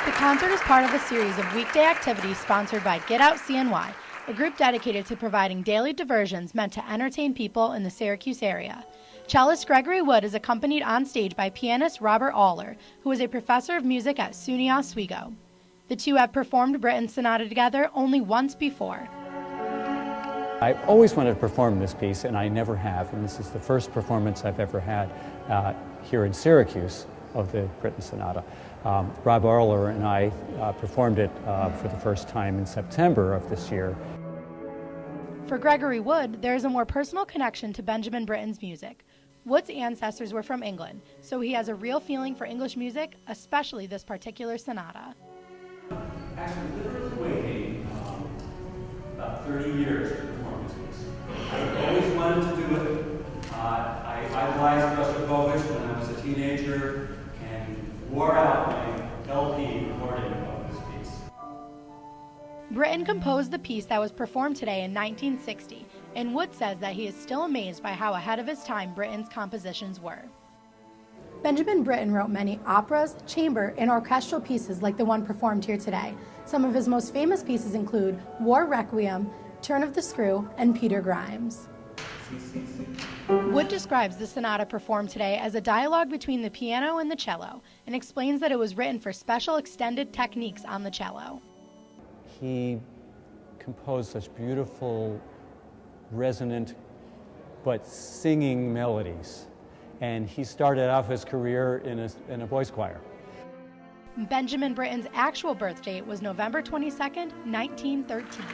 The concert is part of a series of weekday activities sponsored by Get Out CNY, a group dedicated to providing daily diversions meant to entertain people in the Syracuse area. Cellist Gregory Wood is accompanied on stage by pianist Robert Auler, who is a professor of music at SUNY Oswego. The two have performed Britten's sonata together only once before. I always wanted to perform this piece, and I never have, and this is the first performance I've ever had here in Syracuse of the Britten sonata. Rob Auler and I performed it for the first time in September of this year. For Gregory Wood, there is a more personal connection to Benjamin Britten's music. Wood's ancestors were from England, so he has a real feeling for English music, especially this particular sonata. Actually, literally waiting about 30 years to perform this piece. I always wanted to do it. I idolized Shostakovich when I was a teenager and wore out my LP recording of this piece. Britten composed the piece that was performed today in 1960, and Wood says that he is still amazed by how ahead of his time Britten's compositions were. Benjamin Britten wrote many operas, chamber, and orchestral pieces like the one performed here today. Some of his most famous pieces include War Requiem, Turn of the Screw, and Peter Grimes. Wood describes the sonata performed today as a dialogue between the piano and the cello, and explains that it was written for special extended techniques on the cello. He composed such beautiful, resonant, but singing melodies. And he started off his career in a voice choir. Benjamin Britten's actual birth date was November 22, 1913.